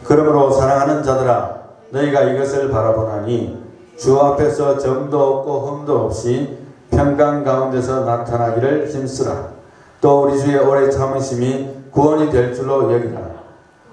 그러므로 사랑하는 자들아 너희가 이것을 바라보나니 주 앞에서 점도 없고 흠도 없이 평강 가운데서 나타나기를 힘쓰라. 또 우리 주의 오래 참으심이 구원이 될 줄로 여기라.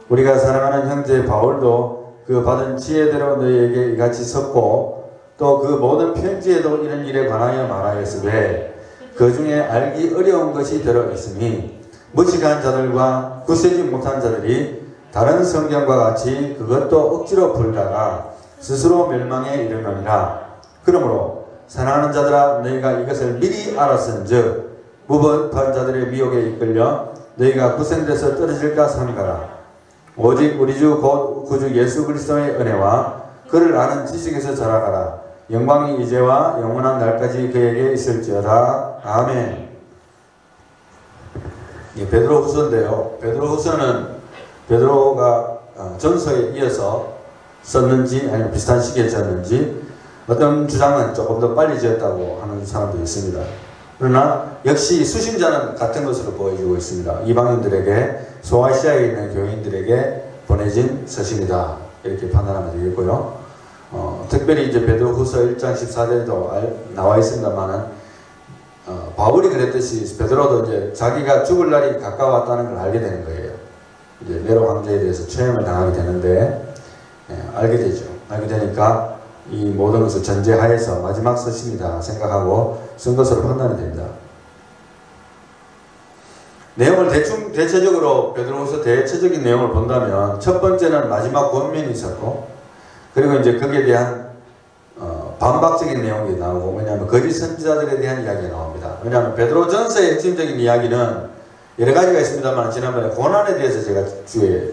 우리가 사랑하는 형제 바울도 그 받은 지혜대로 너희에게 이같이 썼고 또 그 모든 편지에도 이런 일에 관하여 말하였으되 그 중에 알기 어려운 것이 들어있으니 무식한 자들과 굳세지 못한 자들이 다른 성경과 같이 그것도 억지로 풀다가 스스로 멸망에 이르느니라. 그러므로 사랑하는 자들아 너희가 이것을 미리 알았은즉 무법한 자들의 미혹에 이끌려 너희가 구생돼서 떨어질까 삼가라. 오직 우리 주 곧 구주 예수 그리스도의 은혜와 그를 아는 지식에서 자라가라. 영광이 이제와 영원한 날까지 그에게 있을지어다. 아멘. 베드로후서인데요. 베드로후서는 베드로가 전서에 이어서 썼는지 아니면 비슷한 시기에 썼는지 어떤 주장은 조금 더 빨리 지었다고 하는 사람도 있습니다. 그러나 역시 수신자는 같은 것으로 보여지고 있습니다. 이방인들에게 소아시아에 있는 교인들에게 보내진 서신이다 이렇게 판단하면 되겠고요. 특별히 이제 베드로후서 1장 14절에도 나와 있습니다만은 바울이 그랬듯이 베드로도 이제 자기가 죽을 날이 가까웠다는 걸 알게 되는 거예요. 이제 네로 황제에 대해서 체험을 당하게 되는데 알게 되죠. 알게 되니까 이 모든 것을 전제하에서 마지막 서신이다 생각하고 쓴 것으로 판단이 됩니다. 내용을 대체적으로 베드로후서 대체적인 내용을 본다면 첫 번째는 마지막 권면이 있었고 그리고 이제 거기에 대한 반박적인 내용이 나오고 왜냐하면 거짓 선지자들에 대한 이야기가 나옵니다. 왜냐하면 베드로전서의 핵심적인 이야기는 여러 가지가 있습니다만 지난번에 고난에 대해서 제가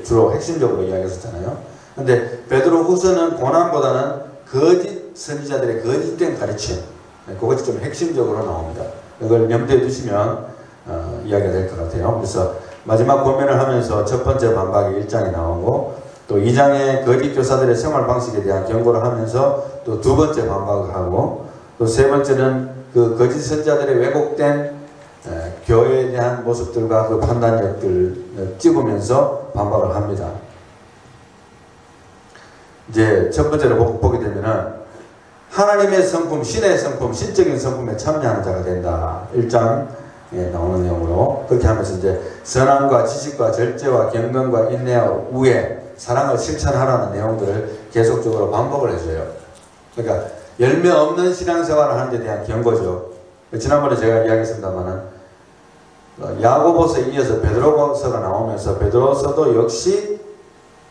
주로 핵심적으로 이야기했었잖아요. 근데 베드로후서는 고난보다는 거짓 선지자들의 거짓된 가르침 그것이 좀 핵심적으로 나옵니다. 이걸 염두에 두시면 이야기가 될 것 같아요. 그래서 마지막 권면을 하면서 첫 번째 반박이 1장에 나오고 또 2장의 거짓 교사들의 생활 방식에 대한 경고를 하면서 또 두 번째 반박을 하고 또 세 번째는 그 거짓 선지자들의 왜곡된 교회에 대한 모습들과 그 판단력들을 찝으면서 반박을 합니다. 이제 첫 번째로 보게 되면은 하나님의 성품, 신의 성품, 신적인 성품에 참여하는 자가 된다. 1장에 나오는 내용으로 그렇게 하면서 이제 선함과 지식과 절제와 경건과 인내와 우애, 사랑을 실천하라는 내용들을 계속적으로 반복을 해줘요. 그러니까 열매 없는 신앙생활을 하는 데 대한 경고죠. 지난번에 제가 이야기했습니다만은 야고보서에 이어서 베드로서가 나오면서 베드로서도 역시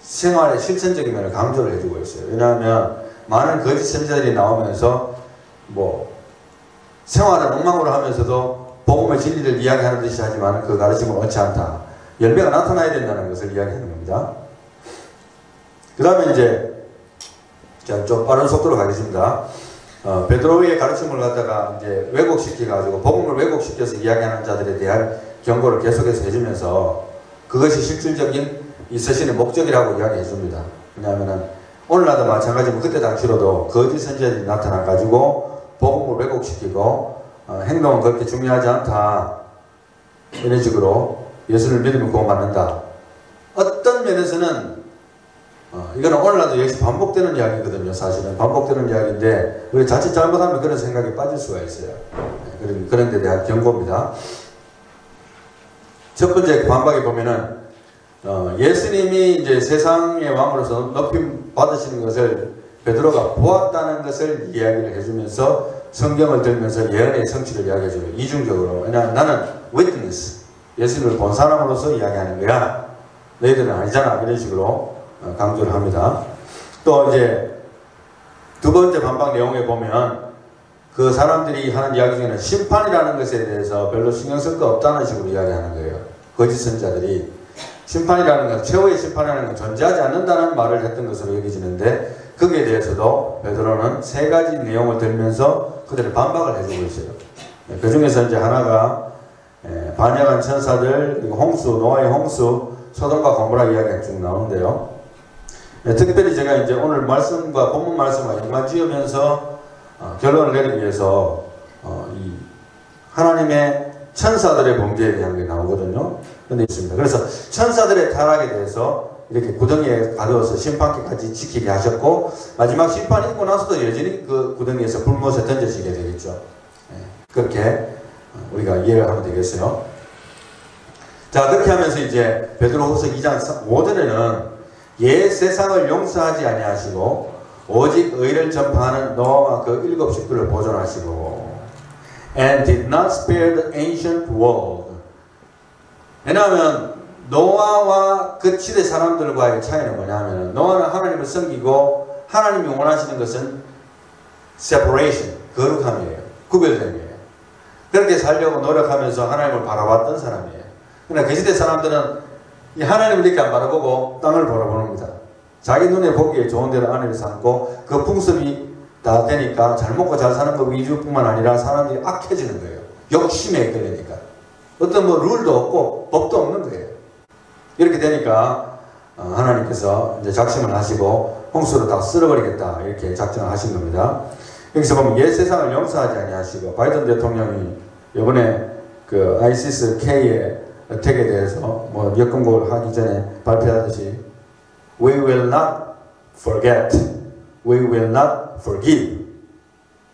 생활의 실천적인 면을 강조를 해주고 있어요. 왜냐하면 많은 거짓 선지자들이 나오면서 뭐 생활을 엉망으로 하면서도 복음의 진리를 이야기하는 듯이 하지만 그 가르침은 옳지 않다. 열매가 나타나야 된다는 것을 이야기하는 겁니다. 그 다음에 이제 좀 빠른 속도로 가겠습니다. 베드로의 가르침을 갖다가 이제 왜곡시켜가지고 복음을 왜곡시켜서 이야기하는 자들에 대한 경고를 계속해서 해주면서 그것이 실질적인 이 서신의 목적이라고 이야기해 줍니다. 왜냐하면은 오늘날도 마찬가지고 그때 당시로도 거짓 선지자들이 나타나가지고 복음을 왜곡시키고 행동은 그렇게 중요하지 않다 이런 식으로 예수를 믿으면 구원받는다. 어떤 면에서는 이거는 오늘날도 역시 반복되는 이야기거든요. 사실은 반복되는 이야기인데 우리 자칫 잘못하면 그런 생각에 빠질 수가 있어요. 그런 데 대한 경고입니다. 첫 번째 반박에 보면은 예수님이 이제 세상의 왕으로서 높임 받으시는 것을 베드로가 보았다는 것을 이야기를 해주면서 성경을 들면서 예언의 성취를 이야기해줘요. 이중적으로. 왜냐하면 나는 witness, 예수님을 본 사람으로서 이야기하는 거야. 너희들은 아니잖아. 이런 식으로 강조를 합니다. 또 이제 두 번째 반박 내용에 보면 그 사람들이 하는 이야기 중에는 심판이라는 것에 대해서 별로 신경 쓸 거 없다는 식으로 이야기하는 거예요. 거짓 선지자들이 심판이라는 것, 최후의 심판이라는 건 존재하지 않는다는 말을 했던 것으로 여겨지는데 거기에 대해서도 베드로는 세 가지 내용을 들면서 그들의 반박을 해주고 있어요. 그 중에서 이제 하나가 반역한 천사들, 그리고 홍수, 노아의 홍수, 소돔과 고모라 이야기가 쭉 나오는데요. 특별히 제가 이제 오늘 말씀과 본문 말씀과 연관 지으면서 결론을 내리기 위해서 이 하나님의 천사들의 범죄에 대한 게 나오거든요. 근데 있습니다. 그래서 천사들의 타락에 대해서 이렇게 구덩이에 가두어서 심판기까지 지키게 하셨고, 마지막 심판이 있고 나서도 여전히 그 구덩이에서 불못에 던져지게 되겠죠. 그렇게 우리가 이해를 하면 되겠어요. 자, 그렇게 하면서 이제 베드로후서 2장 5절에는 옛 세상을 용서하지 아니하시고 오직 의를 전파하는 노아와 그 7 식구를 보존하시고 and did not spare the ancient world. 왜냐하면 노아와 그 시대 사람들과의 차이는 뭐냐면, 노아는 하나님을 섬기고 하나님이 원하시는 것은 separation, 거룩함이에요. 구별됨이에요. 그렇게 살려고 노력하면서 하나님을 바라봤던 사람이에요. 그러나 그 시대 사람들은 이 하나님을 이렇게 안 바라보고 땅을 바라보는겁니다. 자기 눈에 보기에 좋은 대로 아내를 삼고 그 풍습이 다 되니까 잘 먹고 잘 사는 것 위주뿐만 아니라 사람들이 악해지는 거예요. 욕심에 끌리니까. 어떤 뭐 룰도 없고 법도 없는 거예요. 이렇게 되니까 하나님께서 이제 작심을 하시고 홍수로 다 쓸어버리겠다 이렇게 작정을 하신 겁니다. 여기서 보면 옛 세상을 용서하지 아니하시고, 바이든 대통령이 이번에 그 ISIS K의 어택에 대해서 뭐 역공고를 하기 전에 발표하듯이 We will not forget, we will not forgive.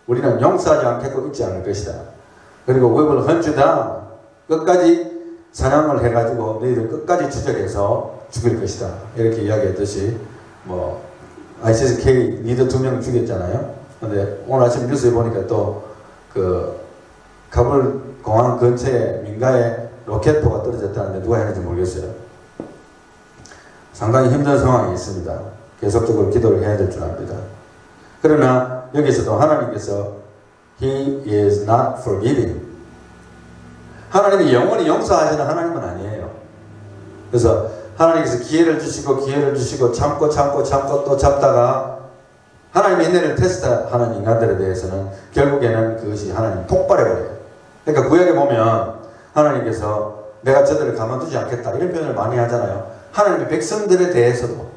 우리는 용서하지 않겠고 잊지 않을 것이다. 그리고 we will hunt you down. 끝까지 사냥을 해가지고 너희들 끝까지 추적해서 죽일 것이다. 이렇게 이야기했듯이 뭐 ISIS K 리더 2명 죽였잖아요. 근데 오늘 아침 뉴스에 보니까 또 그 카불 공항 근처에 민가에 로켓포가 떨어졌다는데 누가 했는지 모르겠어요. 상당히 힘든 상황이 있습니다. 계속적으로 기도를 해야 될 줄 압니다. 그러나 여기서도 하나님께서 He is not forgiving. 하나님이 영원히 용서하시는 하나님은 아니에요. 그래서 하나님께서 기회를 주시고 참고 또 참다가 하나님의 인내를 테스트하는 인간들에 대해서는 결국에는 그것이 하나님 폭발해버려요. 그러니까 구약에 보면 하나님께서 내가 저들을 가만두지 않겠다 이런 표현을 많이 하잖아요. 하나님의 백성들에 대해서도,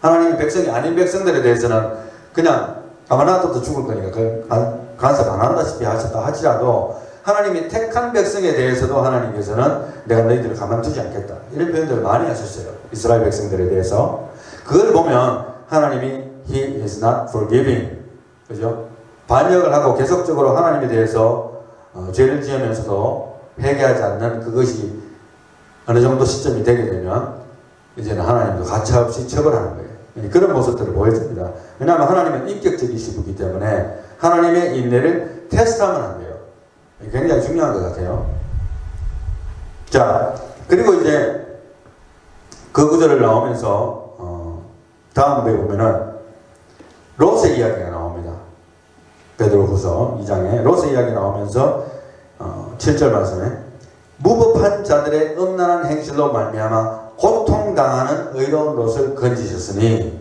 하나님의 백성이 아닌 백성들에 대해서는 그냥 가만 놔둬도 죽을 거니까 간섭 안 한다시피 하셨다 하지라도 하나님이 택한 백성에 대해서도 하나님께서는 내가 너희들을 가만두지 않겠다 이런 표현들을 많이 하셨어요. 이스라엘 백성들에 대해서. 그걸 보면 하나님이 He is not forgiving, 그죠? 반역을 하고 계속적으로 하나님에 대해서 죄를 지으면서도 회개하지 않는 그것이 어느 정도 시점이 되게 되면 이제는 하나님도 가차없이 처벌하는 거예요. 그런 모습들을 보여줍니다. 왜냐하면 하나님은 인격적이신 분이기 때문에 하나님의 인내를 테스트하면 안 돼요. 굉장히 중요한 것 같아요. 자, 그리고 이제 그 구절을 나오면서 다음 부에 보면은 롯의 이야기가 나옵니다. 베드로후서 2장에 롯의 이야기 나오면서 7절 말씀에 무법한 자들의 음란한 행실로 말미암아 고통당하는 의로운 롯을 건지셨으니,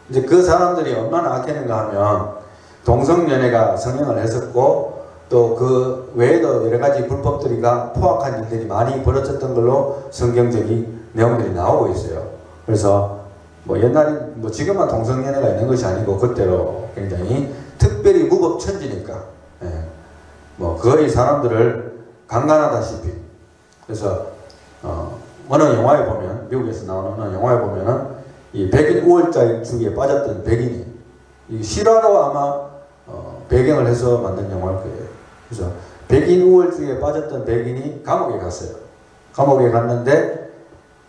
이제 그 사람들이 얼마나 악했는가 하면 동성연애가 성행을 했었고 또 그 외에도 여러 가지 불법들이가 포악한 일들이 많이 벌어졌던 걸로 성경적인 내용들이 나오고 있어요. 그래서 뭐 옛날에 뭐 지금만 동성연애가 있는 것이 아니고 그때로 굉장히 특별히 무법천지니까 뭐 거의 사람들을 강간하다시피. 그래서 어느 영화에 보면, 미국에서 나오는 어느 영화에 보면은 이 백인 우월자주의에 빠졌던 백인이 이 실화로 아마 배경을 해서 만든 영화일 거예요. 그래서 백인 우월주의에 빠졌던 백인이 감옥에 갔어요. 감옥에 갔는데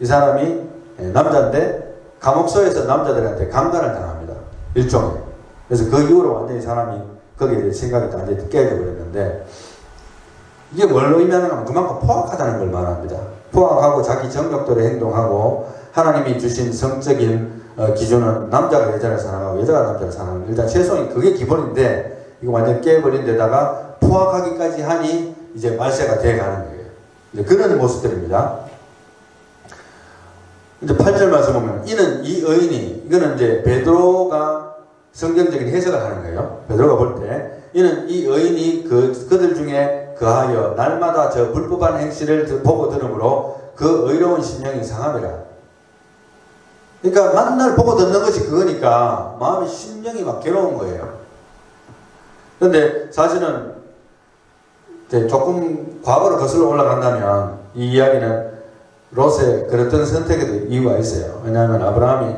이 사람이 남자인데 감옥소에서 남자들한테 강간을 당합니다. 일종의. 그래서 그 이후로 완전히 사람이 거기에 대해 생각이 완전히 깨져 버렸는데, 이게 뭘 의미하냐면 그만큼 포악하다는 걸 말합니다. 포악하고 자기 정욕대로 행동하고 하나님이 주신 성적인 기준은 남자가 여자를 사랑하고 여자가 남자를 사랑하는, 일단 최소한 그게 기본인데 이거 완전 깨버린 데다가 포악하기까지 하니 이제 말세가 돼가는 거예요. 이제 그런 모습들입니다. 이제 8절 말씀 보면 이는 이 의인이, 이거는 이제 베드로가 성경적인 해석을 하는 거예요. 베드로가 볼 때 이는 이 의인이 그들 중에 그하여 날마다 저 불법한 행실을 보고 들으므로 그 의로운 심령이 상함이라. 그러니까 만날 보고 듣는 것이 그거니까 마음이 심령이 막 괴로운 거예요. 그런데 사실은 조금 과거로 거슬러 올라간다면 이 이야기는 롯의 그랬던 선택에도 이유가 있어요. 왜냐하면 아브라함이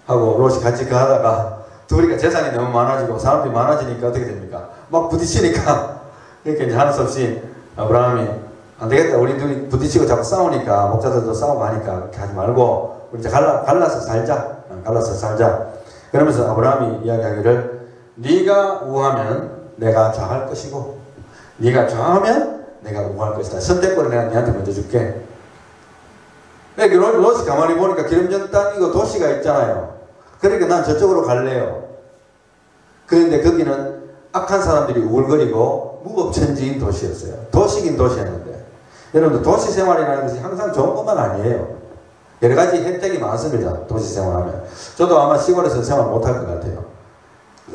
하고 롯이 같이 가다가 둘이가 재산이 너무 많아지고 사람들이 많아지니까 어떻게 됩니까? 막 부딪히니까 그러니까 이제 할 수 없이 아브라함이 안 되겠다. 우리 둘이 부딪히고 자꾸 싸우니까 목자들도 싸우고 하니까 그렇게 하지 말고 우리 이제 갈라서 살자. 갈라서 살자. 그러면서 아브라함이 이야기하기를 네가 우하면 내가 좌할 것이고 네가 좌하면 내가 우할 것이다. 선택권을 내가 네한테 먼저 줄게. 롯이 가만히 보니까 기름진 땅이고 도시가 있잖아요. 그러니까 난 저쪽으로 갈래요. 그런데 거기는 악한 사람들이 우글거리고 무법천지인 도시였어요. 도시긴 도시였는데 여러분들 도시 생활이라는 것이 항상 좋은 것만 아니에요. 여러 가지 혜택이 많습니다. 도시 생활하면. 저도 아마 시골에서 생활 못할 것 같아요.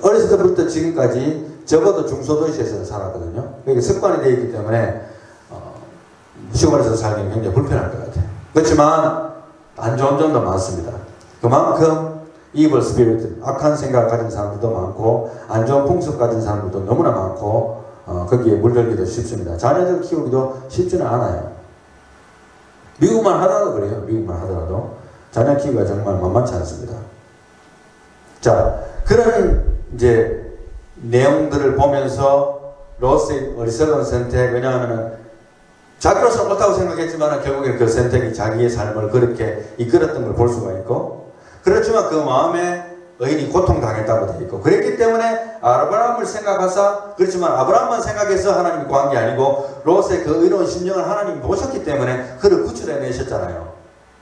어렸을 때부터 지금까지 적어도 중소도시에서 살았거든요. 그게 습관이 되어 있기 때문에 시골에서 살기는 굉장히 불편할 것 같아요. 그렇지만 안 좋은 점도 많습니다. 그만큼 evil spirit, 악한 생각을 가진 사람들도 많고 안 좋은 풍습 가진 사람들도 너무나 많고 거기에 물들기도 쉽습니다. 자녀들 키우기도 쉽지는 않아요. 미국만 하더라도 그래요. 미국만 하더라도 자녀 키우기가 정말 만만치 않습니다. 자, 그런 이제 내용들을 보면서 롯의 어리석은 선택, 왜냐하면 자기로서는 옳다고 생각했지만 결국에 그 선택이 자기의 삶을 그렇게 이끌었던 걸 볼 수가 있고, 그렇지만 그 마음에 의인이 고통당했다고 되어 있고, 그랬기 때문에 아브라함을 생각하사, 그렇지만 아브라함만 생각해서 하나님이 구한 게 아니고 롯의 그 의로운 심령을 하나님이 보셨기 때문에 그를 구출해내셨잖아요.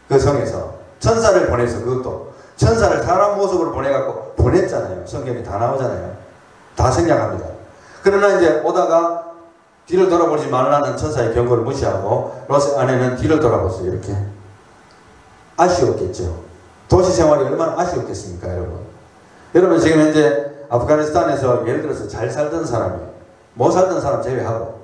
그 성에서 천사를 보내서, 그것도 천사를 사람 모습으로 보내갖고 보냈잖아요. 성경이 다 나오잖아요. 다 생략합니다. 그러나 이제 오다가 뒤를 돌아보지 말라는 천사의 경고를 무시하고 롯의 아내는 뒤를 돌아봤어요. 이렇게 아쉬웠겠죠. 도시 생활이 얼마나 아쉬웠겠습니까, 여러분? 여러분 지금 현재 아프가니스탄에서 예를 들어서 잘 살던 사람이, 못 살던 사람 제외하고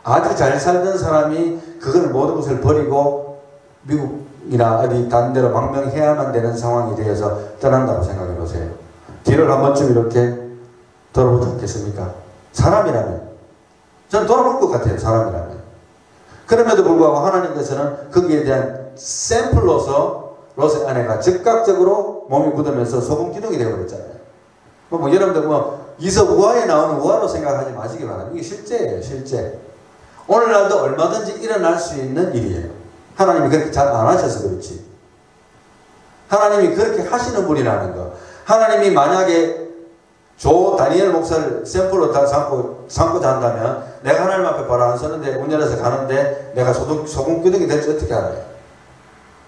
아주 잘 살던 사람이 그걸 모든 것을 버리고 미국이나 어디 다른 데로 망명해야만 되는 상황이 되어서 떠난다고 생각해 보세요. 뒤를 한 번쯤 이렇게 돌아보지 않겠습니까? 사람이라면. 저는 돌아볼 것 같아요. 사람이라면. 그럼에도 불구하고 하나님께서는 거기에 대한 샘플로서 롯의 아내가 즉각적으로 몸이 굳으면서 소금 기둥이 되어버렸잖아요. 여러분들 이서 우화에 나오는 우화로 생각하지 마시기 바랍니다. 이게 실제예요. 실제. 오늘날도 얼마든지 일어날 수 있는 일이에요. 하나님이 그렇게 잘 안 하셔서 그렇지. 하나님이 그렇게 하시는 분이라는 거. 하나님이 만약에 다니엘 목사를 샘플로 다 삼고 잔다면 내가 하나님 앞에 바로 안 서는데 운전해서 가는데 내가 소금 기둥이 될지 어떻게 알아요?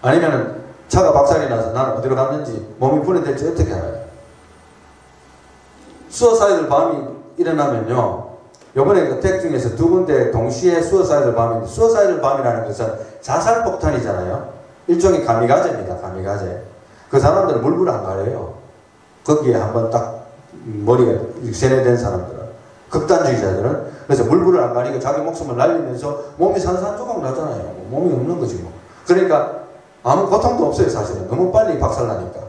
아니면 차가 박살이 나서 나는 어디로 갔는지 몸이 분해될지 어떻게 알아요? 수어사이드 밤이 일어나면요, 요번에 그 택 중에서 두 군데 동시에 수어사이드 밤인데, 수어사이드 밤이라는 것은 자살폭탄이잖아요. 일종의 가미가제입니다. 가미가제. 그 사람들은 물불 안 가려요. 거기에 한번 딱 머리가 세뇌된 사람들은, 극단주의자들은. 그래서 물불을 안 가리고 자기 목숨을 날리면서 몸이 산산조각 나잖아요. 몸이 없는 거지 뭐. 그러니까 아무 고통도 없어요. 사실은 너무 빨리 박살나니까.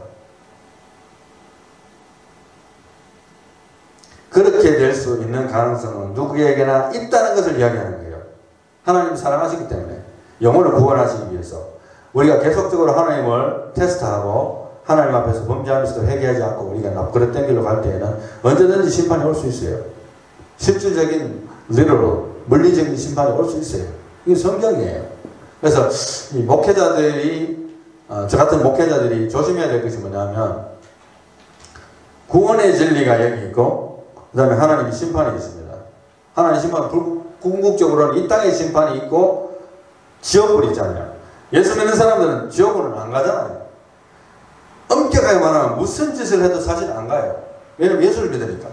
그렇게 될 수 있는 가능성은 누구에게나 있다는 것을 이야기하는 거예요. 하나님 사랑하시기 때문에, 영혼을 구원하시기 위해서 우리가 계속적으로 하나님을 테스트하고 하나님 앞에서 범죄하면서도 회개하지 않고 우리가 그릇된 길로 갈 때에는 언제든지 심판이 올 수 있어요. 실질적인 물리적인 심판이 올 수 있어요. 이게 성경이에요. 그래서 이 목회자들이, 저 같은 목회자들이 조심해야 될 것이 뭐냐면, 구원의 진리가 여기 있고 그 다음에 하나님의 심판이 있습니다. 하나님의 심판은 궁극적으로는 이 땅의 심판이 있고 지옥불이 있잖아요. 예수 믿는 사람들은 지옥불은 안 가잖아요. 엄격하게 말하면 무슨 짓을 해도 사실 안 가요. 왜냐면 예수를 믿으니까.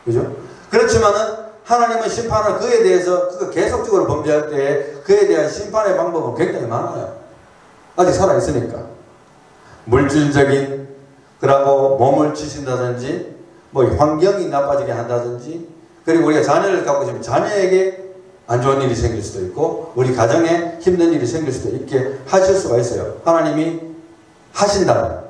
그죠? 그렇지만은 하나님은 심판을 그에 대해서 계속적으로 범죄할 때 그에 대한 심판의 방법은 굉장히 많아요. 아직 살아있으니까. 물질적인, 그러고 몸을 치신다든지, 환경이 나빠지게 한다든지, 그리고 우리가 자녀를 갖고 있으면 자녀에게 안 좋은 일이 생길 수도 있고, 우리 가정에 힘든 일이 생길 수도 있게 하실 수가 있어요. 하나님이 하신다면.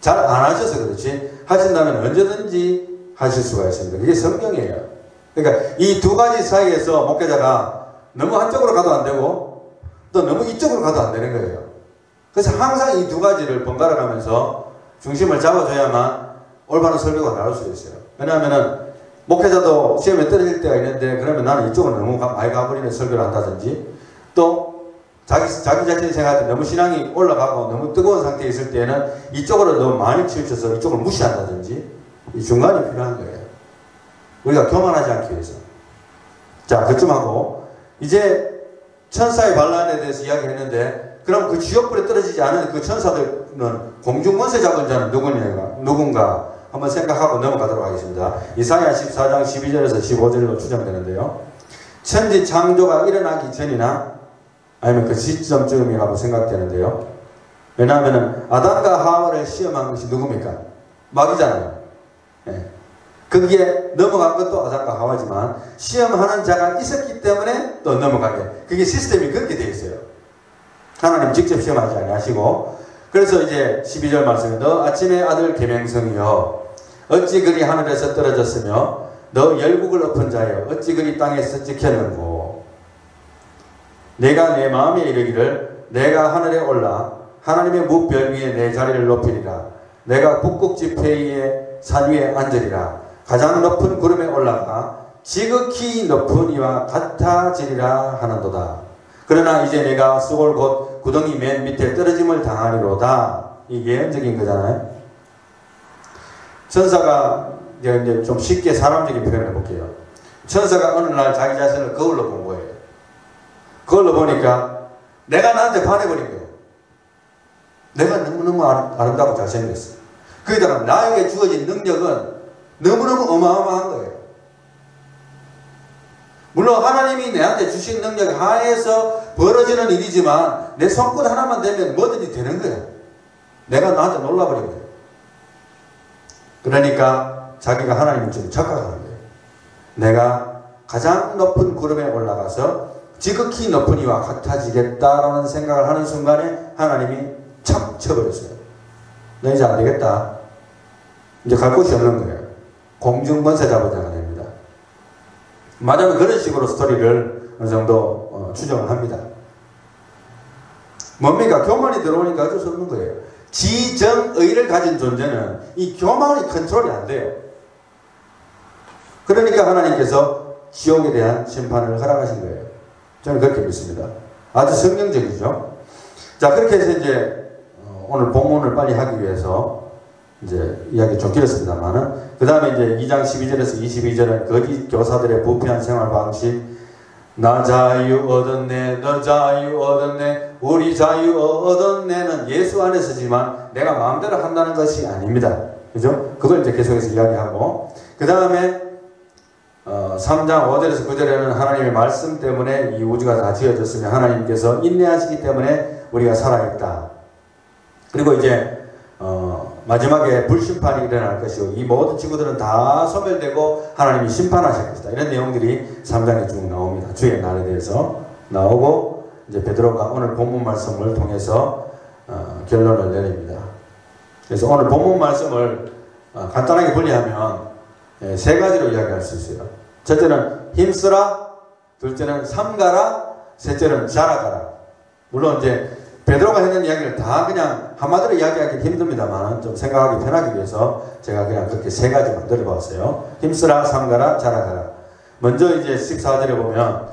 잘 안 하셔서 그렇지, 하신다면 언제든지 하실 수가 있습니다. 그게 성경이에요. 그러니까 이 두 가지 사이에서 목회자가 너무 한쪽으로 가도 안 되고 또 너무 이쪽으로 가도 안 되는 거예요. 그래서 항상 이 두 가지를 번갈아 가면서 중심을 잡아줘야만 올바른 설교가 나올 수 있어요. 왜냐하면은 목회자도 시험에 떨어질 때가 있는데 그러면 나는 이쪽으로 너무 많이 가버리는 설교를 한다든지 또 자기 자신이 생각할 때 너무 신앙이 올라가고 너무 뜨거운 상태에 있을 때는 이쪽으로 너무 많이 치우쳐서 이쪽을 무시한다든지 이 중간이 필요한 거예요. 우리가 교만하지 않기 위해서. 자, 그쯤 하고 이제 천사의 반란에 대해서 이야기했는데 그럼 그 지옥불에 떨어지지 않은 그 천사들은 공중권세 잡은 자는 누군가 한번 생각하고 넘어가도록 하겠습니다. 이사야 14장 12절에서 15절로 추정되는데요. 천지 창조가 일어나기 전이나 아니면 그 시점쯤이라고 생각되는데요. 왜냐하면 아담과 하와를 시험한 것이 누굽니까? 마귀잖아요. 네. 거기에 넘어간 것도 아담과 하와지만 시험하는 자가 있었기 때문에 또 넘어가게. 그게 시스템이 그렇게 되어 있어요. 하나님 직접 시험하지 아니하시고 그래서 이제 12절 말씀에 너 아침의 아들 계명성이여 어찌 그리 하늘에서 떨어졌으며 너 열국을 엎은 자여 어찌 그리 땅에서 찍혔는고 내가 내 마음에 이르기를 내가 하늘에 올라 하나님의 무별 위에 내 자리를 높이리라 내가 북극 지폐의 산 위에 앉으리라 가장 높은 구름에 올라가 지극히 높은 이와 같아지리라 하는도다. 그러나 이제 내가 수골 곧 구덩이 맨 밑에 떨어짐을 당하리로다. 이게 예언적인 거잖아요. 천사가 이제 좀 쉽게 사람적인 표현을 해볼게요. 천사가 어느 날 자기 자신을 거울로 본 거예요. 거울로 보니까 내가 나한테 반해버린 거예요. 내가 너무너무 아름답고 잘생겼어. 거기다가 나에게 주어진 능력은 너무너무 어마어마한 거예요. 물론 하나님이 내한테 주신 능력 하에서 벌어지는 일이지만 내 손끝 하나만 되면 뭐든지 되는 거예요. 내가 나한테 놀라버린 거예요. 그러니까 자기가 하나님을 좀 착각하는 거예요. 내가 가장 높은 구름에 올라가서 지극히 높은 이와 같아지겠다라는 생각을 하는 순간에 하나님이 착 쳐버렸어요. 너 이제 안 되겠다. 이제 갈 곳이 없는 거예요. 공중권세 잡은 자가 됩니다. 맞으면 그런 식으로 스토리를 어느 정도 추정을 합니다. 뭡니까? 교만이 들어오니까 어쩔 수 없는 거예요. 지정의를 가진 존재는 이 교만이 컨트롤이 안 돼요. 그러니까 하나님께서 지옥에 대한 심판을 허락하신 거예요. 저는 그렇게 믿습니다. 아주 성경적이죠. 자, 그렇게 해서 이제 오늘 본문을 빨리 하기 위해서 이제 이야기 좀 길었습니다만은 그 다음에 이제 2장 12절에서 22절은 거짓 교사들의 부패한 생활 방식 나 자유 얻었네 너 자유 얻었네 우리 자유 얻었네는 예수 안에서지만 내가 마음대로 한다는 것이 아닙니다. 그죠? 그걸 이제 계속해서 이야기하고 그 다음에 3장 5절에서 9절에는 하나님의 말씀 때문에 이 우주가 다 지어졌으며 하나님께서 인내하시기 때문에 우리가 살아있다. 그리고 이제 마지막에 불심판이 일어날 것이고 이 모든 지구들은 다 소멸되고 하나님이 심판하실 것이다. 이런 내용들이 3장에 쭉 나옵니다. 주의 날에 대해서 나오고 이제 베드로가 오늘 본문 말씀을 통해서 결론을 내립니다. 그래서 오늘 본문 말씀을 간단하게 분리하면 세 가지로 이야기할 수 있어요. 첫째는 힘쓰라, 둘째는 삼가라, 셋째는 자라가라. 물론 이제 베드로가 했는 이야기를 다 그냥 한마디로 이야기하기 힘듭니다만 좀 생각하기 편하기 위해서 제가 그냥 그렇게 세 가지 만들어 봤어요. 힘쓰라, 삼가라, 자라가라. 먼저 이제 14절에 보면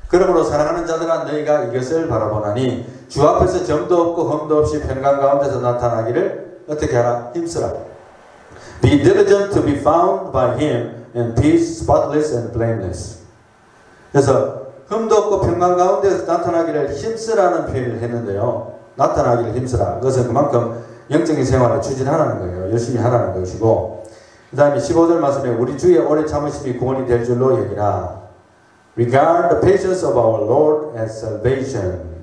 그러므로 사랑하는 자들아 너희가 이것을 바라보나니 주 앞에서 점도 없고 흠도 없이 평강 가운데서 나타나기를 어떻게 하라? 힘쓰라. Be diligent to be found by him in peace, spotless and blameless. 그래서 흠도 없고 평강 가운데서 나타나기를 힘쓰라는 표현을 했는데요. 나타나기를 힘쓰라. 그것은 그만큼 영적인 생활을 추진하라는 거예요. 열심히 하라는 것이고 그 다음에 15절 말씀에 우리 주의 오래 참으심이 구원이 될 줄로 여기라. Regard the patience of our Lord as salvation.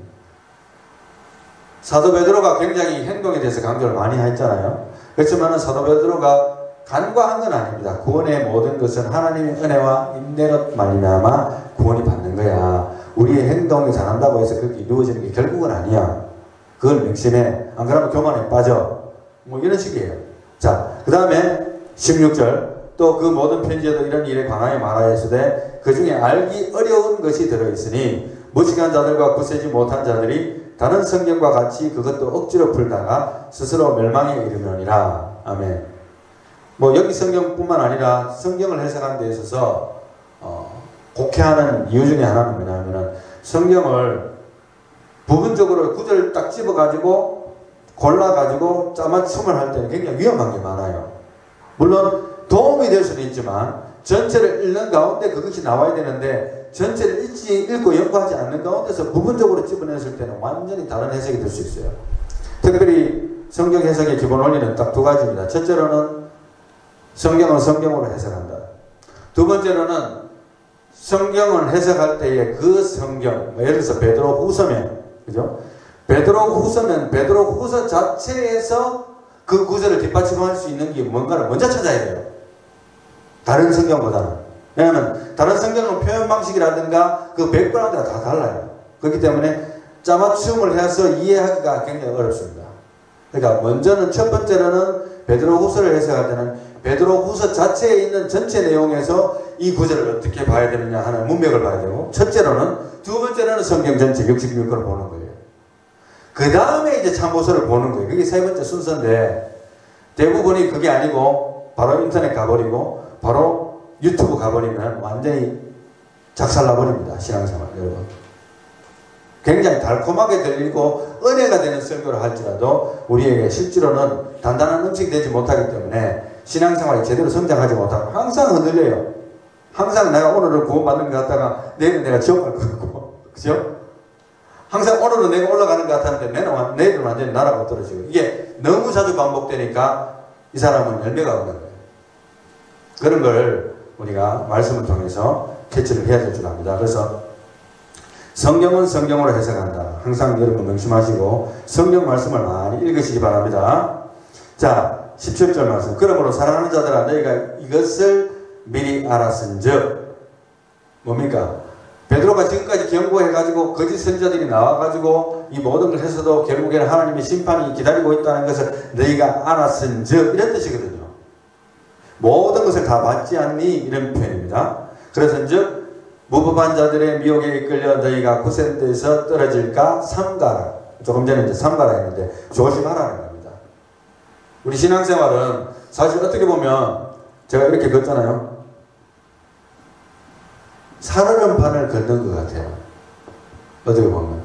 사도 베드로가 굉장히 행동에 대해서 강조를 많이 했잖아요. 그렇지만 사도 베드로가 간과한 건 아닙니다. 구원의 모든 것은 하나님의 은혜와 인내로 말미암아 구원이 받는 거야. 우리의 행동이 잘한다고 해서 그렇게 이루어지는 게 결국은 아니야. 그걸 명심해. 안 그러면 교만에 빠져. 뭐 이런 식이에요. 자, 그 다음에 16절 또 그 모든 편지에도 이런 일에 관하여 말하였으되 그 중에 알기 어려운 것이 들어있으니 무식한 자들과 굳세지 못한 자들이 다른 성경과 같이 그것도 억지로 풀다가 스스로 멸망에 이르느니라. 아멘. 뭐 여기 성경뿐만 아니라 성경을 해석하는 데 있어서 곡해하는 이유 중에 하나는 뭐냐면은 성경을 부분적으로 구절을 딱 집어가지고 골라가지고 짜맞춤을 할 때는 굉장히 위험한 게 많아요. 물론 도움이 될 수도 있지만 전체를 읽는 가운데 그것이 나와야 되는데 전체를 읽고 연구하지 않는 가운데서 부분적으로 집어냈을 때는 완전히 다른 해석이 될 수 있어요. 특별히 성경 해석의 기본 원리는 딱 두 가지입니다. 첫째로는 성경은 성경으로 해석한다. 두 번째로는 성경을 해석할 때에 그 성경, 예를 들어서 베드로 후서면, 그죠? 베드로 후서면 베드로 후서 자체에서 그 구절을 뒷받침할 수 있는 게 뭔가를 먼저 찾아야 돼요. 다른 성경보다는. 왜냐하면 다른 성경은 표현 방식이라든가 그 백그라운드가 다 달라요. 그렇기 때문에 짜맞춤을 해서 이해하기가 굉장히 어렵습니다. 그러니까 먼저는 첫 번째로는 베드로 후서를 해석할 때는 베드로 후서 자체에 있는 전체 내용에서 이 구절을 어떻게 봐야 되느냐 하는 문맥을 봐야 되고, 첫째로는, 두 번째로는 성경 전체 66권을 보는 거예요. 그 다음에 이제 참고서를 보는 거예요. 그게 세 번째 순서인데 대부분이 그게 아니고 바로 인터넷 가버리고 바로 유튜브 가버리면 완전히 작살나버립니다. 신앙생활 여러분. 굉장히 달콤하게 들리고 은혜가 되는 설교를 할지라도 우리에게 실제로는 단단한 음식이 되지 못하기 때문에 신앙생활이 제대로 성장하지 못하고 항상 흔들려요. 항상 내가 오늘은 구원받는 것 같다가 내일은 내가 지옥 갈 것 같고, 그죠? 항상 오늘은 내가 올라가는 것 같았는데 내일은 완전히 날아가 떨어지고, 이게 너무 자주 반복되니까 이 사람은 열매가 없는 거예요. 그런 걸 우리가 말씀을 통해서 캐치를 해야 될 줄 압니다. 그래서 성경은 성경으로 해석한다. 항상 여러분 명심하시고 성경 말씀을 많이 읽으시기 바랍니다. 자, 17절 말씀. 그러므로 사랑하는 자들아 너희가 이것을 미리 알았은즉, 뭡니까? 베드로가 지금까지 경고해가지고 거짓 선지자들이 나와가지고 이 모든 걸 해서도 결국에는 하나님의 심판이 기다리고 있다는 것을 너희가 알았은즉, 이런 뜻이거든요. 모든 것을 다 받지 않니? 이런 표현입니다. 그래서인즉 무법한 자들의 미혹에 이끌려 너희가 굳센 데서 떨어질까 삼가라. 조금 전에 이제 삼가라 했는데 조심하라는 겁니다. 우리 신앙생활은 사실 어떻게 보면 제가 이렇게 걷잖아요. 살얼음판을 걷는 것 같아요. 어떻게 보면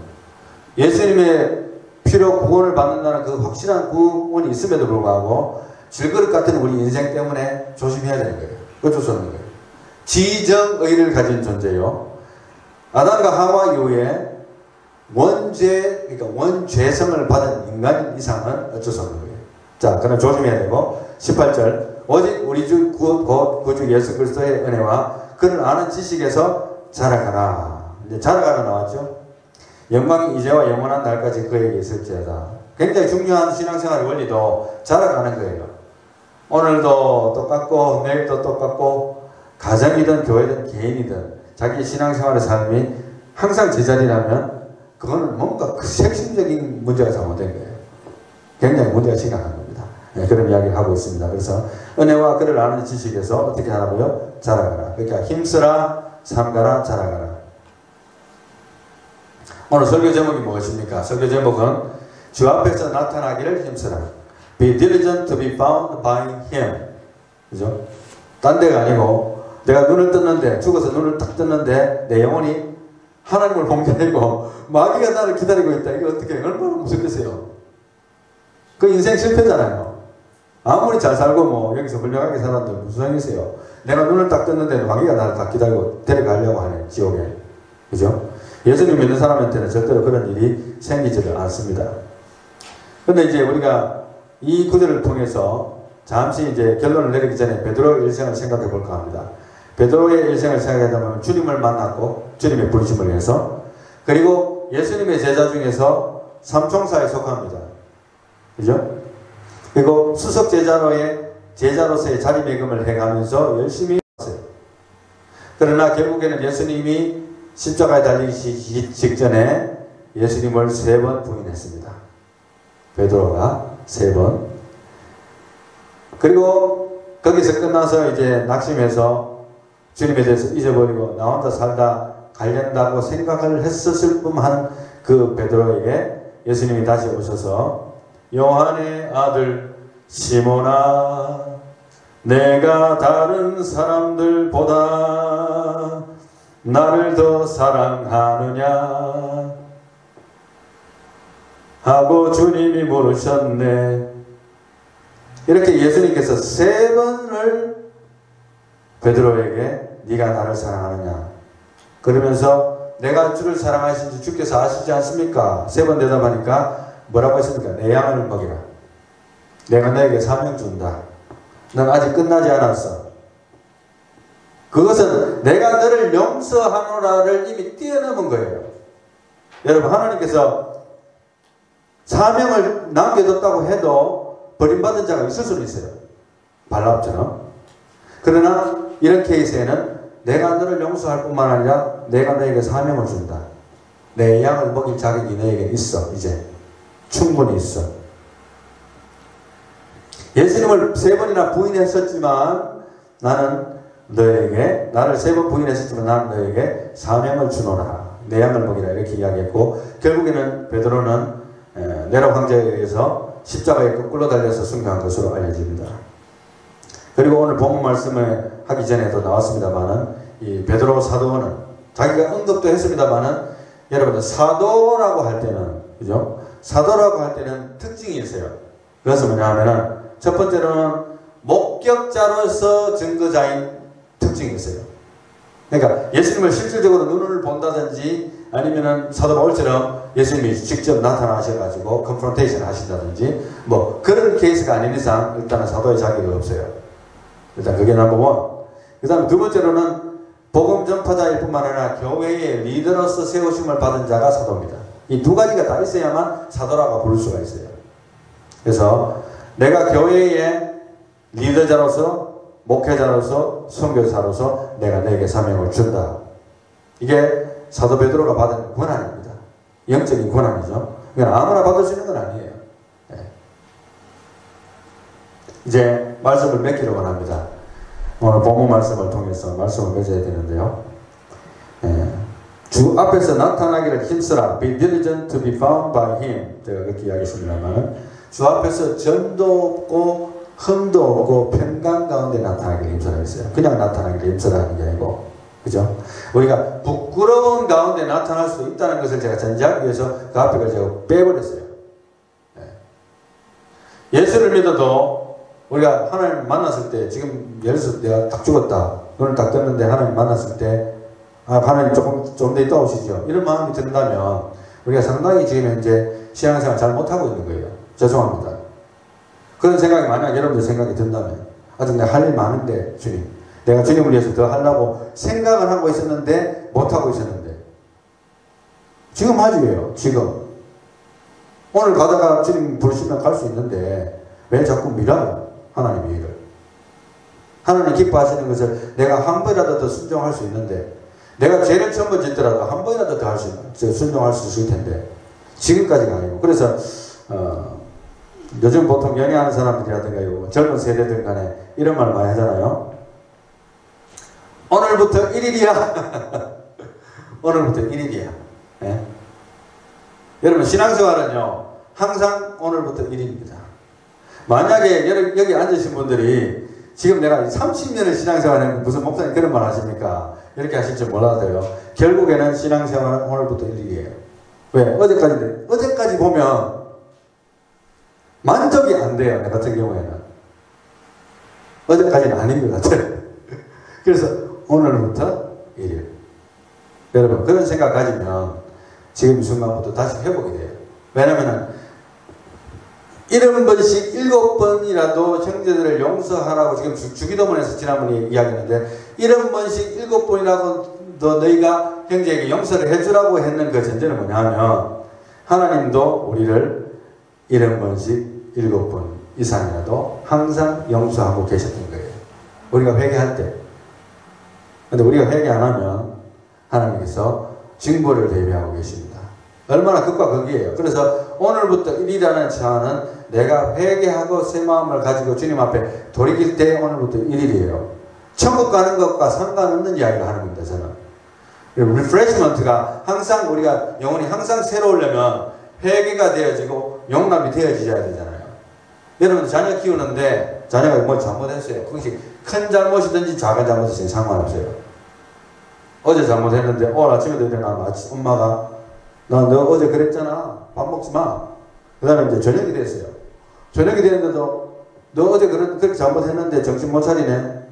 예수님의 피로 구원을 받는다는 그 확실한 구원이 있음에도 불구하고 질그릇 같은 우리 인생 때문에 조심해야 되는 거예요. 어쩔 수 없는 거예요. 지정의를 가진 존재요. 아담과 하와 이후에 원죄, 그러니까 원죄성을 받은 인간 이상은 어쩔 수 없는 거예요. 자, 그럼 조심해야 되고, 18절. 오직 우리 주 구주 예수 그리스도의 은혜와 그를 아는 지식에서 자라가라. 이제 자라가라 나왔죠. 영광이 이제와 영원한 날까지 그에게 있을지어다. 굉장히 중요한 신앙생활의 원리도 자라가는 거예요. 오늘도 똑같고 내일도 똑같고 가정이든 교회든 개인이든 자기 신앙생활의 삶이 항상 제자리라면 그거는 뭔가 그 핵심적인 문제가 잘못된 거예요. 굉장히 문제가 심각한 겁니다. 네, 그런 이야기를 하고 있습니다. 그래서 은혜와 그를 아는 지식에서 어떻게 하라고요? 자라가라. 그러니까 힘쓰라, 삼가라, 자라가라. 오늘 설교 제목이 무엇입니까? 설교 제목은 주 앞에서 나타나기를 힘쓰라. Be diligent to be found by Him. 그죠? 딴 데가 아니고 내가 눈을 떴는데, 죽어서 눈을 딱 떴는데 내 영혼이 하나님을 공개하고 마귀가 나를 기다리고 있다. 이게 어떻게 얼마나 무섭겠어요? 그 인생 실패잖아요. 아무리 잘 살고 뭐 여기서 훌륭하게 살았는데 무슨 소용이세요? 내가 눈을 딱 떴는데 마귀가 나를 딱 기다리고 데려가려고 하네, 지옥에. 그죠? 예수님 믿는 사람한테는 절대로 그런 일이 생기지를 않습니다. 근데 이제 우리가 이 구절을 통해서 잠시 이제 결론을 내리기 전에 베드로의 일생을 생각해 볼까 합니다. 베드로의 일생을 생각하자면 주님을 만났고 주님의 부르심을 해서, 그리고 예수님의 제자 중에서 삼총사에 속합니다. 그죠? 그리고 수석 제자로서의 자리매김을 해가면서 열심히 했어요. 그러나 결국에는 예수님이 십자가에 달리기 직전에 예수님을 3번 부인했습니다. 베드로가 3번. 그리고 거기서 끝나서 이제 낙심해서 주님에 대해서 잊어버리고 나 혼자 살다 관련다고 생각을 했었을 뻔한 그 베드로에게 예수님이 다시 오셔서 요한의 아들 시몬아, 내가 다른 사람들보다 나를 더 사랑하느냐 하고 주님이 물으셨네. 이렇게 예수님께서 3번을 베드로에게 네가 나를 사랑하느냐, 그러면서 내가 주를 사랑하신지 주께서 아시지 않습니까? 3번 대답하니까 뭐라고 했습니까? 내 양을 먹이라. 내가 너에게 사명 준다. 넌 아직 끝나지 않았어. 그것은 내가 너를 용서하노라를 이미 뛰어넘은 거예요. 여러분, 하나님께서 사명을 남겨뒀다고 해도 버림받은 자가 있을 수는 있어요. 발람처럼. 그러나 이런 케이스에는 내가 너를 용서할 뿐만 아니라 내가 너에게 사명을 준다. 내 양을 먹일 자격이 너에게 있어. 이제 충분히 있어. 예수님을 3번이나 부인했었지만 나는 너에게, 나를 3번 부인했었지만 나는 너에게 사명을 주노라. 내 양을 먹이라. 이렇게 이야기했고, 결국에는 베드로는 네로 황제에 의해서 십자가에 거꾸로 달려서 순교한 것으로 알려집니다. 그리고 오늘 본문 말씀을 하기 전에도 나왔습니다만은 이 베드로 사도는 자기가 언급도 했습니다만은 여러분들 사도라고 할 때는, 그죠? 사도라고 할 때는 특징이 있어요. 그것은 뭐냐 하면은 첫 번째로는 목격자로서 증거자인 특징이 있어요. 그러니까 예수님을 실질적으로 눈을 본다든지 아니면은 사도 바울처럼 예수님이 직접 나타나셔가지고 컨프런테이션 하신다든지 뭐 그런 케이스가 아닌 이상 일단은 사도의 자격이 없어요. 일단 그게 넘버 1. 그 다음에 두 번째로는 복음 전파자일 뿐만 아니라 교회의 리더로서 세우심을 받은 자가 사도입니다. 이 두 가지가 다 있어야만 사도라고 부를 수가 있어요. 그래서 내가 교회의 리더자로서, 목회자로서, 선교사로서 내가 너에게 사명을 준다. 이게 사도 베드로가 받은 권한입니다. 영적인 권한이죠. 그러니까 아무나 받을 수 있는 건 아니에요. 네. 이제 말씀을 맺기를 원합니다. 오늘 본문 말씀을 통해서 말씀을 맺어야 되는데요. 네. 주 앞에서 나타나기를 힘쓰라. Be diligent to be found by him. 제가 그렇게 이야기했습니다만 주 앞에서 전도 없고 흠도 없고 평강 가운데 나타나기를 힘쓰라 했어요. 그냥 나타나기를 힘쓰라는 게 아니고, 그죠? 우리가 부끄러운 가운데 나타날 수 있다는 것을 제가 전제하기 위해서 그 앞에 걸 제가 빼버렸어요. 네. 예수를 믿어도 우리가 하나님 만났을 때, 지금 예를 들어서 내가 딱 죽었다, 눈을 딱 떴는데 하나님 만났을 때, 아, 하나님 좀 더 있다 오시죠. 이런 마음이 든다면 우리가 상당히 지금 현재 신앙생활 잘 못하고 있는 거예요. 죄송합니다. 그런 생각이 만약 여러분들 생각이 든다면, 아직 내가 할 일 많은데 주님, 내가 주님을 위해서 더 하려고 생각을 하고 있었는데 못하고 있었는데 지금 하지 왜요? 지금 오늘 가다가 주님 부르시면 갈 수 있는데 왜 자꾸 미뤄요? 하나님의 일을. 하나님 기뻐하시는 것을 내가 한 번이라도 더 순종할 수 있는데, 내가 죄를 처음 짓더라도 한 번이라도 더 순종할 수 있을 텐데 지금까지가 아니고. 그래서 요즘 보통 연애하는 사람들이라든가 젊은 세대들 간에 이런 말 많이 하잖아요. 오늘부터 1일이야. 오늘부터 1일이야. 네? 여러분, 신앙생활은요 항상 오늘부터 1일입니다. 만약에 여기 앉으신 분들이 지금 내가 30년을 신앙생활했는데 무슨 목사님 그런 말 하십니까? 이렇게 하실 줄 몰라도요, 결국에는 신앙생활은 오늘부터 1일이에요. 왜? 어제까지인데, 어제까지 보면 만족이 안 돼요. 내 같은 경우에는 어제까지는 아닌 것 같아요. 그래서 오늘부터 1일. 여러분, 그런 생각 가지면 지금 이 순간부터 다시 회복이 돼요. 왜냐면은 70번씩 7번이라도 형제들을 용서하라고 지금 주기도문에서 지난번에 이야기했는데 70번씩 7번이라도 너희가 형제에게 용서를 해주라고 했는 그 전제는 뭐냐 하면 하나님도 우리를 70번씩 7번 이상이라도 항상 용서하고 계셨던 거예요. 우리가 회개할 때. 근데 우리가 회개 안 하면 하나님께서 징벌을 대비하고 계십니다. 얼마나 극과 극이에요. 그래서 오늘부터 1일이라는 차는 내가 회개하고 새 마음을 가지고 주님 앞에 돌이킬 때 오늘부터 1일이에요. 천국 가는 것과 상관없는 이야기를 하는 겁니다. 저는 리프레시먼트가 항상 우리가 영혼이 항상 새로우려면 회개가 되어지고 용납이 되어져야 되잖아요. 여러분 자녀 키우는데 자녀가 뭐 잘못했어요. 그것이 큰 잘못이든지 작은 잘못이든지 상관없어요. 어제 잘못했는데 오늘 아침에도 일어나면 엄마가 너 어제 그랬잖아. 밥 먹지 마. 그 다음에 이제 저녁이 됐어요. 저녁이 됐는데도 너 어제 그렇게 잘못했는데 정신 못 차리네.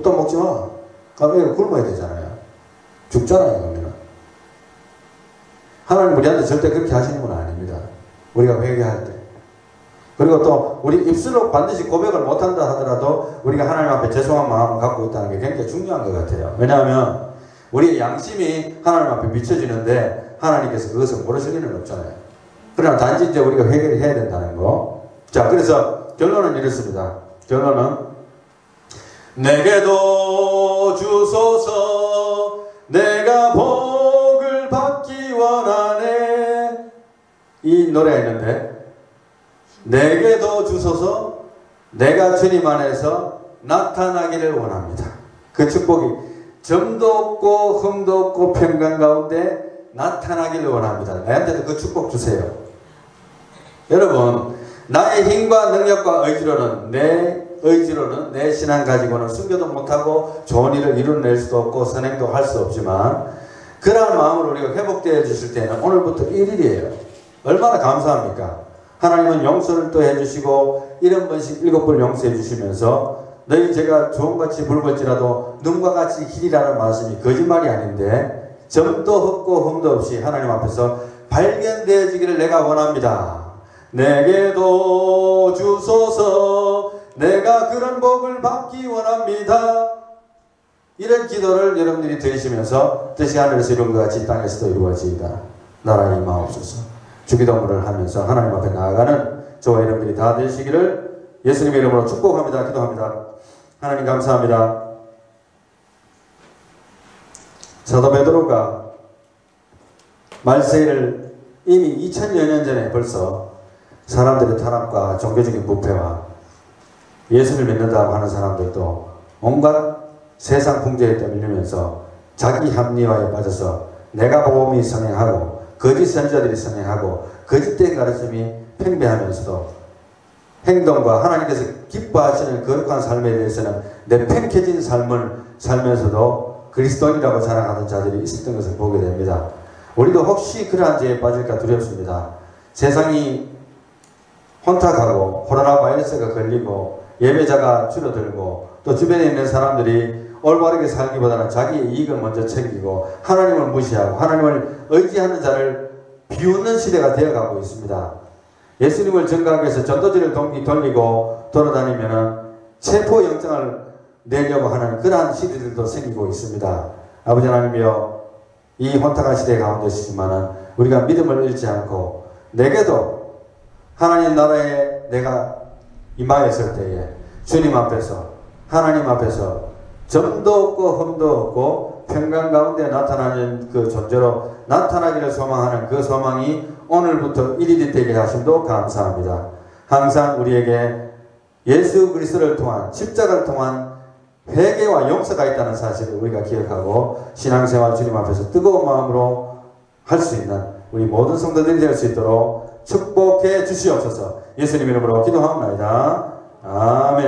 또 먹지 마. 그럼 애가 굶어야 되잖아요. 죽잖아요. 그러면 하나님 우리한테 절대 그렇게 하시는 건 아닙니다. 우리가 회개할 때. 그리고 또 우리 입술로 반드시 고백을 못한다 하더라도 우리가 하나님 앞에 죄송한 마음을 갖고 있다는 게 굉장히 중요한 것 같아요. 왜냐하면 우리의 양심이 하나님 앞에 비춰지는데 하나님께서 그것을 모르실 리는 없잖아요. 그러나 단지 이제 우리가 회개를 해야 된다는 거. 자, 그래서 결론은 이렇습니다. 결론은 내게도 주소서 내가 복을 받기 원하네. 이 노래가 있는데 내게도 주소서 내가 주님 안에서 나타나기를 원합니다. 그 축복이 점도 없고 흠도 없고 평강 가운데 나타나기를 원합니다. 나한테도 그 축복 주세요. 여러분 나의 힘과 능력과 의지로는 내 신앙 가지고는 숨겨도 못하고 좋은 일을 이뤄낼 수도 없고 선행도 할 수 없지만 그러한 마음을 우리가 회복되어 주실 때는 오늘부터 1일이에요. 얼마나 감사합니까? 하나님은 용서를 또 해주시고 70번씩 7번 용서해 주시면서 너희 죄가 주홍같이 붉을지라도 눈과 같이 희리라는 말씀이 거짓말이 아닌데 점도 없고 흠도 없이 하나님 앞에서 발견되어지기를 내가 원합니다. 내게도 주소서 내가 그런 복을 받기 원합니다. 이런 기도를 여러분들이 드리시면서 뜻이 하늘에서 이룬 것 같이 땅에서도 이루어지이다. 나라의 임하옵소서. 주기도문을 하면서 하나님 앞에 나아가는 저와 여러분들이 다 되시기를 예수님의 이름으로 축복합니다. 기도합니다. 하나님 감사합니다. 사도 베드로가 말세를 이미 2000여 년 전에 벌써 사람들의 타락과 종교적인 부패와 예수를 믿는다고 하는 사람들도 온갖 세상 풍조에 떠밀리면서 자기 합리화에 빠져서 내가 복음이 성행하고 거짓 선지자들이 성행하고 거짓된 가르침이 팽배하면서도 행동과 하나님께서 기뻐하시는 거룩한 삶에 대해서는 내팽개진 삶을 살면서도 그리스도인이라고 자랑하는 자들이 있었던 것을 보게 됩니다. 우리도 혹시 그러한 죄에 빠질까 두렵습니다. 세상이 혼탁하고 코로나 바이러스가 걸리고 예배자가 줄어들고 또 주변에 있는 사람들이 올바르게 살기보다는 자기의 이익을 먼저 챙기고 하나님을 무시하고 하나님을 의지하는 자를 비웃는 시대가 되어가고 있습니다. 예수님을 전가하기 위해서 전도지를 돌리고 돌아다니면은 체포영장을 내려고 하는 그러한 시대들도 생기고 있습니다. 아버지 하나님이여 이 혼탁한 시대 가운데 있지만은 우리가 믿음을 잃지 않고 내게도 하나님 나라에 내가 임하였을 때에 주님 앞에서 하나님 앞에서 점도 없고 흠도 없고 평강 가운데 나타나는 그 존재로 나타나기를 소망하는 그 소망이 오늘부터 1일이 되게 하심도 감사합니다. 항상 우리에게 예수 그리스도를 통한 십자가를 통한 회개와 용서가 있다는 사실을 우리가 기억하고 신앙생활 주님 앞에서 뜨거운 마음으로 할 수 있는 우리 모든 성도들이 될 수 있도록 축복해 주시옵소서. 예수님 이름으로 기도합니다. 아멘.